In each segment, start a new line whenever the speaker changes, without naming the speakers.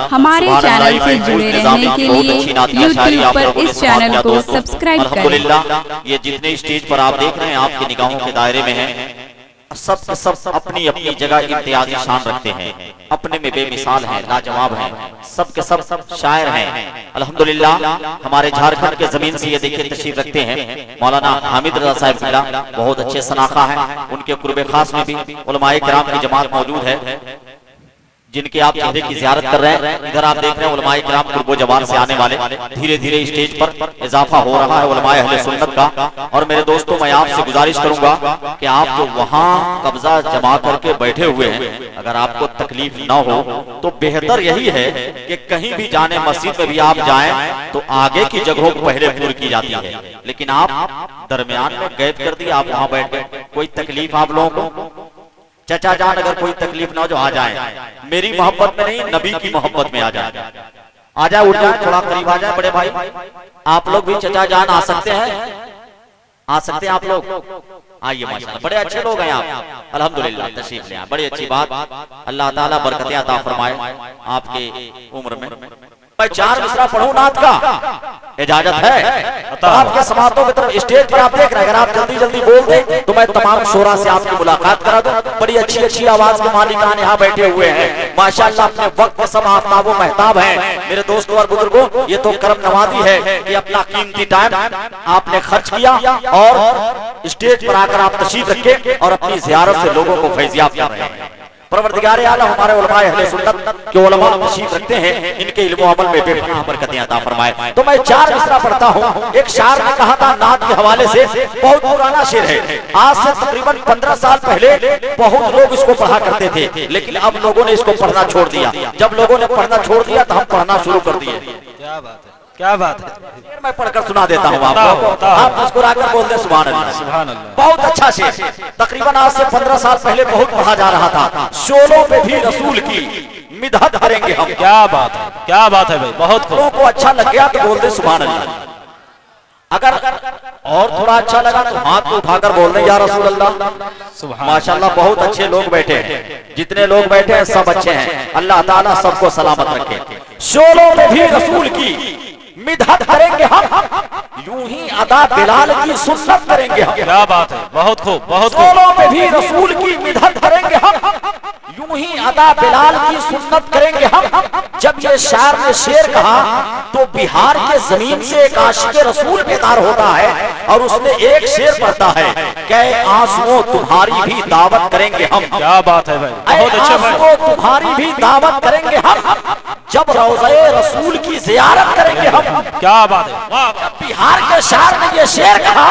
हमारे चैनल से जुड़े रहने के लिए यूट्यूब पर इस चैनल को सब्सक्राइब करें।
अल्हम्दुलिल्लाह ये जितने स्टेज पर आप देख रहे हैं आपकी निगाहों के दायरे में हैं, सब अपनी अपनी जगह इम्तियाजी शान रखते हैं, अपने में बेमिसाल हैं, लाजवाब हैं, सब के सब शायर हैं। अल्हम्दुलिल्लाह हमारे झारखंड के जमीन से ये देखिए तशरीफ रखते हैं मौलाना हामिद रजा साहब किला, बहुत अच्छे सनाखा है, उनके कुर्बे खास में भी उलमाए किराम की जमात मौजूद है जिनके आप चेहरे की ज़ियारत कर रहे हैं। इधर आप देख रहे हैं उलमाए किराम कुर्बो जवान से आने वाले, धीरे धीरे स्टेज पर इजाफा हो रहा है उलमाए अहले सुन्नत का। और मेरे दोस्तों मैं आपसे गुजारिश करूंगा कि आप जो वहां कब्जा जमा करके बैठे हुए हैं, अगर आपको तकलीफ ना हो तो बेहतर यही है कि कहीं भी जाने मस्जिद में भी आप जाएं तो आगे की जगहों को पहले पूरी की जाती है, लेकिन आप दरमियान में गैप कर दिए, आप वहां बैठ गए। कोई तकलीफ आप लोगों को? चचा जान अगर कोई तकलीफ ना हो जो आ जाए, मेरी मोहब्बत में नहीं नबी की मोहब्बत में आ जाए, आ जाए, उठ जाए, थोड़ा करीब आ जाए। बड़े भाई आप लोग भी चचा जान आ सकते हैं, आ सकते हैं आप लोग, आइए माशाल्लाह, बड़े अच्छे लोग हैं आप, अल्हम्दुलिल्लाह तशरीफ ले आए, बड़ी अच्छी बात। अल्लाह ताला बरकतें अता फरमाए आपके उम्र में। मैं 4 मिसरा पढ़ूं नात का, इजाजत है? तो आपके समातों की तरफ स्टेज पर आप देख रहे हैं, अगर आप जल्दी जल्दी बोल दें तो मैं तमाम शोरा से आपकी मुलाकात करा दूं। बड़ी अच्छी अच्छी आवाज के मालिकान यहाँ बैठे हुए हैं माशाल्लाह, अपने वक्त सब आफ्ताबो महताब हैं। मेरे दोस्तों और बुजुर्गों, ये तो करम नवाजी है कि अपना कीमती टाइम आपने खर्च किया और स्टेज पर आकर आप तशरीफ रखे और अपनी ज़ियारत से लोगों को फैज़याब कर रहे हैं। परवरदिगार आलम हमारे उलमाए अहले सुन्नत के उलमा तशरीफ रखते हैं, इनके इल्म अमल में बेपनाह बरकतें अता फरमाए। तो मैं 4 मिसरा पढ़ता हूँ। एक शायर ने कहा था नात के हवाले से, बहुत पुराना शेर है, आज से तकरीबन 15 साल पहले बहुत लोग इसको पढ़ा करते थे, लेकिन अब लोगों ने इसको पढ़ना छोड़ दिया। जब लोगों ने पढ़ना छोड़ दिया तो हम पढ़ना शुरू कर दिए।
क्या बात है, क्या बात है।
मैं पढ़कर सुना देता हूँ आपको, आप मुस्कुराकर बोल दे सुभान अल्लाह।
सुभान अल्लाह।
बहुत अच्छा शेर, तकरीबन आज से 15 साल पहले बहुत पढ़ा जा रहा था। शोलों पे भी रसूल की मिदहत करेंगे हम।
क्या बात है, क्या बात है भाई, बहुत
लोगों को अच्छा लग गया तो बोल दे सुभान अल्लाह। अगर और थोड़ा अच्छा लगा तो हाथ को उठाकर बोल दे या रसूल अल्लाह। माशाल्लाह बहुत अच्छे लोग बैठे हैं, जितने लोग बैठे हैं सब अच्छे हैं, अल्लाह ताला सबको सलामत रखे। शोलों पे भी रसूल की मिदहत करेंगे हम, यूं ही अदा बिलाल की सुन्नत करेंगे हम।
क्या बात है, बहुत खूब, बहुत खूब।
शोलों पे भी रसूल की मिदहत करेंगे हम, यूं ही अदा बिलाल की सुन्नत करेंगे हम। जब ये शायर ने शेर कहा तो बिहार के जमीन से एक आशिक़े रसूल बेदार होता है और उसने एक शेर पढ़ता है, कै आंसुओं तुम्हारी भी दावत करेंगे हम।
क्या बात है भाई, बहुत अच्छा भाई।
तुम्हारी भी दावत करेंगे हम, जब रोज़े रसूल की ज़ियारत करेंगे हम।
क्या बात है, वाह।
बिहार के शायर ने ये शेर कहा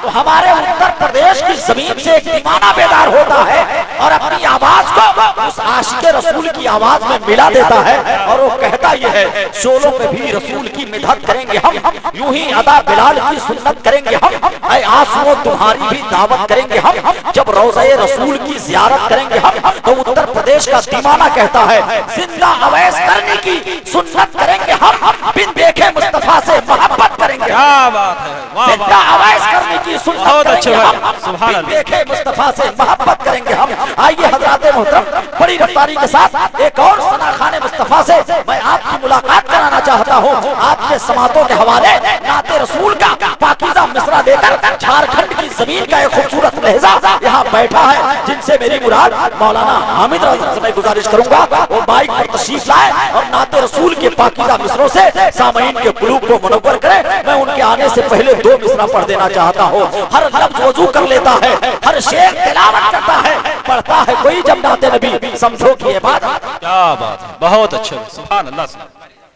तो हमारे उत्तर प्रदेश की जमीन से एक दीवाना बेदार होता है और अपनी आवाज को उस आशिक़े रसूल की आवाज में मिला देता है और वो कहता ये है, शोलों पे भी रसूल की मिदहत करेंगे हम, यूं ही अदा बिलाल की सुन्नत करेंगे हम, ऐ आंसुओं तुम्हारी भी दावत करेंगे हम, जब रोज़े रसूल की ज़ियारत करेंगे हम। तो उत्तर प्रदेश का दीवाना कहता है, जिंदा अवैस करने की सुन्नत करेंगे हम, बिन देखे मुस्तफा से मोहब्बत करेंगे।
क्या बात है, वाह।
जिंदा अवैस करने की सुन्नत करेंगे हम,
सुभान
बिन देखे मुस्तफा से मोहब्बत करेंगे हम। आइए हज़रात मोहतरम, बड़ी रफ्तारी के साथ एक और सनाखाने मुस्तफा से मैं आपकी मुलाकात कराना चाहता हूँ। आपके समातों के हवाले नाते रसूल का पाकीज़ा मिसरा देकर झारखंड की जमीन का एक खूबसूरत लहजा यहाँ बैठा है, जिनसे मेरी मुराद मौलाना हामिद रजा से मैं गुजारिश करूंगा वो माइक पर तशरीफ लाए और नाते रसूल के पाकीज़ा मिसरों से सामईन के कुलूब को मुनव्वर करे। मैं उनके आने से पहले 2 मिसरा पढ़ देना चाहता हूँ। हर लफ्ज़ वज़ू कर लेता है, हर शेर तिलावत करता है, पढ़ता है कोई जब नाते नबी, समझो कि ये बात।
क्या बात है, बहुत अच्छे, सुभान अल्लाह।